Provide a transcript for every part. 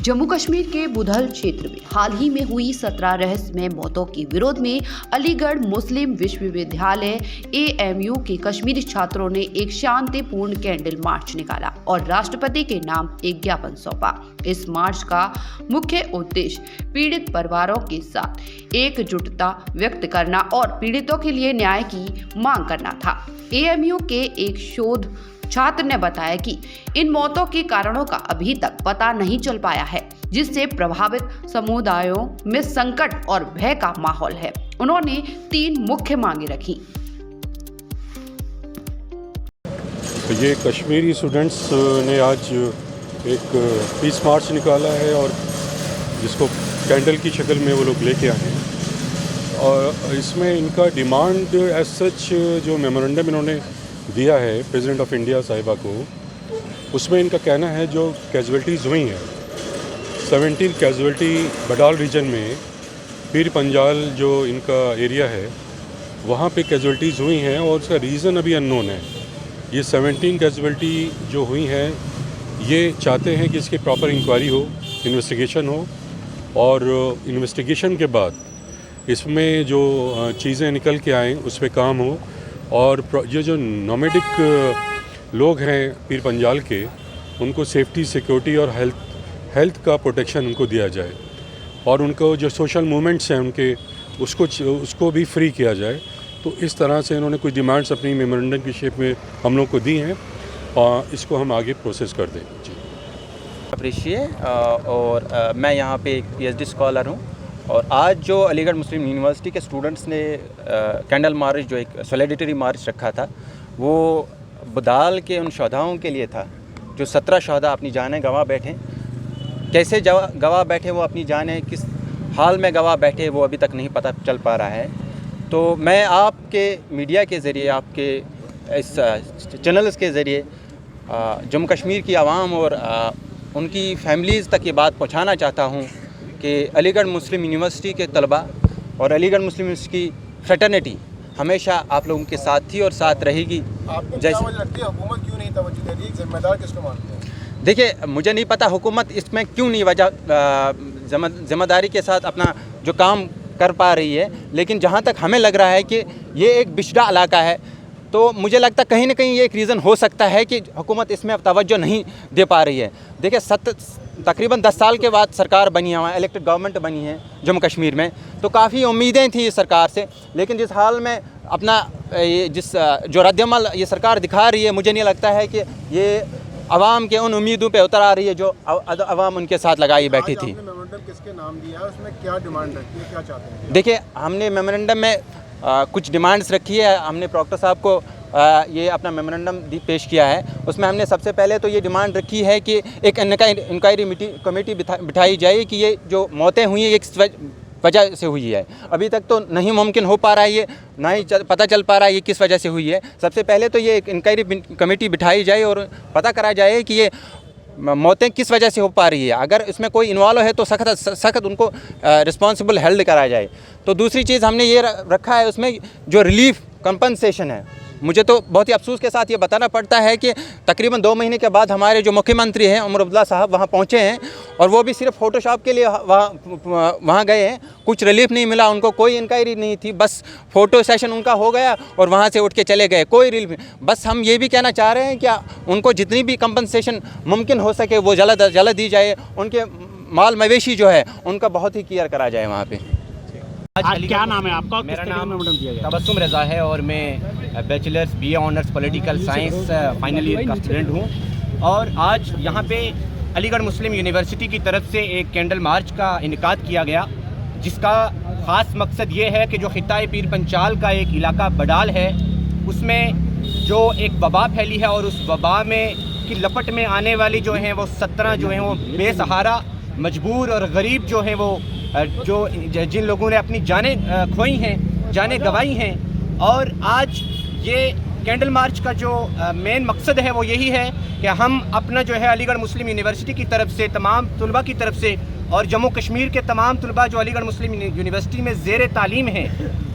जम्मू कश्मीर के बुधल क्षेत्र में हाल ही में हुई 17 रहस्यमय मौतों के विरोध में अलीगढ़ मुस्लिम विश्वविद्यालय AMU के कश्मीरी छात्रों ने एक शांतिपूर्ण कैंडल मार्च निकाला और राष्ट्रपति के नाम एक ज्ञापन सौंपा। इस मार्च का मुख्य उद्देश्य पीड़ित परिवारों के साथ एकजुटता व्यक्त करना और पीड़ितों के लिए न्याय की मांग करना था। AMU के एक शोध छात्र ने बताया कि इन मौतों के कारणों का अभी तक पता नहीं चल पाया है, जिससे प्रभावित समुदायों में संकट और भय का माहौल है। उन्होंने 3 मुख्य मांगे रखी। ये कश्मीरी स्टूडेंट्स ने आज एक पीस मार्च निकाला है और जिसको कैंडल की शक्ल में वो लोग लेके आए हैं और इसमें इनका डिमांड एज सच जो मेमोरेंडम इन्होंने दिया है प्रेसिडेंट ऑफ इंडिया साहिबा को, उसमें इनका कहना है जो कैजुअल्टीज़ हुई हैं 17 कैजुअल्टी बडाल रीजन में पीर पंजाल जो इनका एरिया है वहाँ पे कैजुअल्टीज़ हुई हैं और उसका रीज़न अभी अननोन है। ये 17 कैजुअल्टी जो हुई हैं ये चाहते हैं कि इसकी प्रॉपर इंक्वायरी हो, इन्वेस्टिगेशन हो और इन्वेस्टिगेशन के बाद इसमें जो चीज़ें निकल के आएँ उस पर काम हो और ये जो नॉमेडिक लोग हैं पीर पंजाल के उनको सेफ्टी, सिक्योरिटी और हेल्थ का प्रोटेक्शन उनको दिया जाए और उनको जो सोशल मूवमेंट्स हैं उनके उसको भी फ्री किया जाए। तो इस तरह से इन्होंने कुछ डिमांड्स अपनी मेमोरेंडम की शेप में हम लोग को दी हैं और इसको हम आगे प्रोसेस कर दें। जी अप्रिशिएट और मैं यहाँ पे एक PhD स्कॉलर हूँ और आज जो अलीगढ़ मुस्लिम यूनिवर्सिटी के स्टूडेंट्स ने कैंडल मार्च जो एक सॉलिडेरिटी मार्च रखा था वो बुधाल के उन शहदाओं के लिए था जो 17 शहदा अपनी जानें गंवा बैठे। कैसे गंवा बैठे वो अपनी जानें, किस हाल में गंवा बैठे वो अभी तक नहीं पता चल पा रहा है। तो मैं आपके मीडिया के ज़रिए, आपके इस चैनल्स के ज़रिए जम्मू कश्मीर की आवाम और उनकी फैमिलीज़ तक ये बात पहुँचाना चाहता हूँ कि अलीगढ़ मुस्लिम यूनिवर्सिटी के तलबा और अलीगढ़ मुस्लिम यूनिवर्सिटी की फ्रेटर्निटी हमेशा आप लोगों के साथ थी और साथ रहेगी। जैसे हुकूमत क्यों नहीं तवज्जो दे रही, जिम्मेदार किसको मानते हैं? देखिए, मुझे नहीं पता हुकूमत इसमें क्यों नहीं जिम्मेदारी के साथ अपना जो काम कर पा रही है, लेकिन जहाँ तक हमें लग रहा है कि ये एक बिछड़ा इलाका है तो मुझे लगता है कहीं ना कहीं ये एक रीज़न हो सकता है कि हुकूमत इसमें अब तवज्जो नहीं दे पा रही है। देखिए, तकरीबन 10 साल के बाद सरकार बनी है, वहाँ इलेक्टेड गवर्नमेंट बनी है जम्मू कश्मीर में, तो काफ़ी उम्मीदें थी इस सरकार से, लेकिन जिस हाल में अपना जो रद्दअमल ये सरकार दिखा रही है, मुझे नहीं लगता है कि ये आवाम के उन उम्मीदों पे उतर आ रही है जो आवाम उनके साथ लगाई बैठी थी। मेमोरेंडम किसके नाम दिया है, उसमें क्या डिमांड रखी है, क्या चाहते हैं? देखिए, हमने मेमोरेंडम में कुछ डिमांड्स रखी है। हमने प्रॉक्टर साहब को ये अपना मेमोरेंडम पेश किया है। उसमें हमने सबसे पहले तो ये डिमांड रखी है कि एक इंक्वायरी कमेटी बिठाई जाए कि ये जो मौतें हुई हैं ये किस वजह से हुई है। अभी तक तो नहीं मुमकिन हो पा रहा है, ये ना ही पता चल पा रहा है ये किस वजह से हुई है। सबसे पहले तो ये एक इंक्वायरी कमेटी बिठाई जाए और पता करा जाए कि ये मौतें किस वजह से हो पा रही है। अगर इसमें कोई इन्वॉल्व है तो सख्त उनको रिस्पॉन्सिबल हेल्ड करा जाए। तो दूसरी चीज़ हमने ये रखा है, उसमें जो रिलीफ कंपनसेशन है, मुझे तो बहुत ही अफसोस के साथ ये बताना पड़ता है कि तकरीबन 2 महीने के बाद हमारे जो मुख्यमंत्री हैं उमर अब्दुल्ला साहब वहाँ पहुँचे हैं और वो भी सिर्फ फ़ोटोशॉप के लिए वहाँ गए हैं। कुछ रिलीफ नहीं मिला उनको, कोई इंक्वायरी नहीं थी, बस फ़ोटो सेशन उनका हो गया और वहाँ से उठ के चले गए, कोई रिलीफ नहीं। बस हम ये भी कहना चाह रहे हैं कि उनको जितनी भी कंपनसेशन मुमकिन हो सके वो जल्द दी जाए। उनके माल मवेशी जो है उनका बहुत ही केयर करा जाए वहाँ पर। आज क्या नाम है आपका? मेरा नाम तबस्सुम रज़ा है और मैं bachelors BA honours political science final year का स्टूडेंट हूँ। और आज यहाँ पे अलीगढ़ मुस्लिम यूनिवर्सिटी की तरफ से एक कैंडल मार्च का इनेकाद किया गया, जिसका ख़ास मकसद ये है कि जो खित्ता पीर पंचाल का एक इलाका बडाल है उसमें जो एक वबा फैली है और उस वबा में की लपट में आने वाली जो हैं वो 17 जो हैं वो बेसहारा, मजबूर और गरीब जो हैं वो जिन लोगों ने अपनी जानें खोई हैं, जानें गंवाई हैं। और आज ये कैंडल मार्च का जो मेन मकसद है वो यही है कि हम अपना जो है अलीगढ़ मुस्लिम यूनिवर्सिटी की तरफ से तमाम तुलबा की तरफ से और जम्मू कश्मीर के तमाम तुलबा जो अलीगढ़ मुस्लिम यूनिवर्सिटी में ज़ेर तालीम हैं,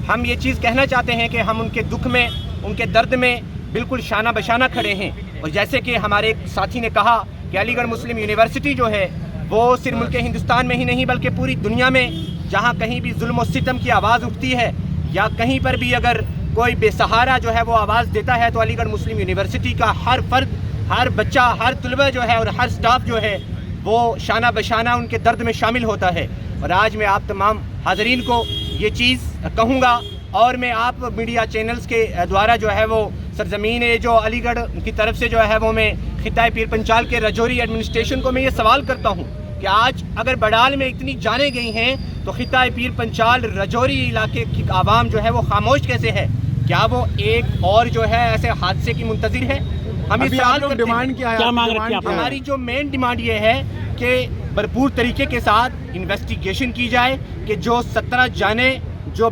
हम ये चीज़ कहना चाहते हैं कि हम उनके दुख में, उनके दर्द में बिल्कुल शाना बशाना खड़े हैं। और जैसे कि हमारे एक साथी ने कहा कि अलीगढ़ मुस्लिम यूनिवर्सिटी जो है वो सिर्फ मुल्क हिंदुस्तान में ही नहीं बल्कि पूरी दुनिया में जहाँ कहीं भी जुल्म और सितम की आवाज़ उठती है या कहीं पर भी अगर कोई बेसहारा जो है वो आवाज़ देता है तो अलीगढ़ मुस्लिम यूनिवर्सिटी का हर फर्द, हर बच्चा, हर तलबा जो है और हर स्टाफ जो है वो शाना बशाना उनके दर्द में शामिल होता है। और आज मैं आप तमाम हाज़रीन को ये चीज़ कहूँगा और मैं आप मीडिया चैनल्स के द्वारा जो है वो सरजमीन जो अलीगढ़ की तरफ से जो है वो मैं खिताए पीर पंचाल के रजौरी एडमिनिस्ट्रेशन को मैं ये सवाल करता हूँ कि आज अगर बड़ाल में इतनी जाने गई हैं तो खिताए पीर पंचाल रजौरी इलाके की आवाम जो है वो खामोश कैसे है? क्या वो एक और जो है ऐसे हादसे की मुंतज़िर है? हम इस सवाल करते डिमांड क्या है? क्या मांग रखी है आपने? हमारी जो मेन डिमांड ये है कि भरपूर तरीके के साथ इन्वेस्टिगेशन की जाए कि जो 17 जाने जो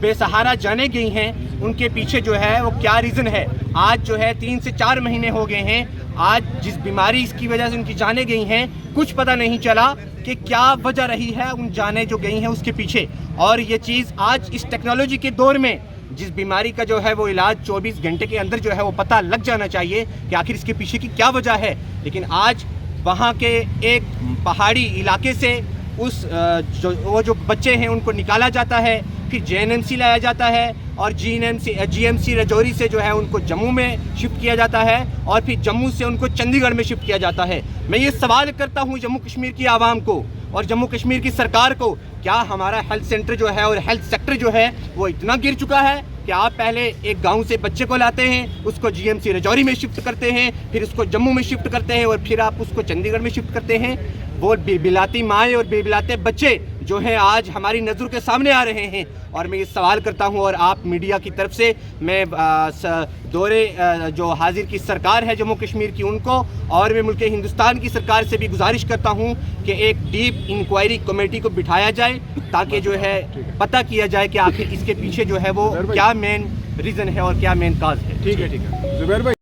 बेसहारा जाने गई हैं उनके पीछे जो है वो क्या रीज़न है। आज जो है 3 से 4 महीने हो गए हैं, आज जिस बीमारी इसकी वजह से उनकी जाने गई हैं कुछ पता नहीं चला कि क्या वजह रही है उन जाने जो गई हैं उसके पीछे। और ये चीज़ आज इस टेक्नोलॉजी के दौर में जिस बीमारी का जो है वो इलाज 24 घंटे के अंदर जो है वो पता लग जाना चाहिए कि आखिर इसके पीछे की क्या वजह है। लेकिन आज वहाँ के एक पहाड़ी इलाके से वो जो बच्चे हैं उनको निकाला जाता है, फिर JNMC लाया जाता है और GMC रजौरी से जो है उनको जम्मू में शिफ्ट किया जाता है और फिर जम्मू से उनको चंडीगढ़ में शिफ्ट किया जाता है। मैं ये सवाल करता हूँ जम्मू कश्मीर की आवाम को और जम्मू कश्मीर की सरकार को, क्या हमारा हेल्थ सेंटर जो है और हेल्थ सेक्टर जो है वो इतना गिर चुका है कि आप पहले एक गांव से बच्चे को लाते हैं, उसको GMC रजौरी में शिफ्ट करते हैं, फिर उसको जम्मू में शिफ्ट करते हैं और फिर आप उसको चंडीगढ़ में शिफ्ट करते हैं। वो बिलाती माएँ और बिलाते बच्चे जो हैं आज हमारी नज़र के सामने आ रहे हैं। और मैं ये सवाल करता हूं और आप मीडिया की तरफ से मैं दौरे जो हाजिर की सरकार है जम्मू कश्मीर की उनको और मैं मुल्क हिंदुस्तान की सरकार से भी गुजारिश करता हूं कि एक डीप इंक्वायरी कमेटी को बिठाया जाए ताकि जो है पता किया जाए कि आखिर इसके पीछे जो है वो क्या मेन रीज़न है और क्या मेन काज है। ठीक है जुबैर भाई।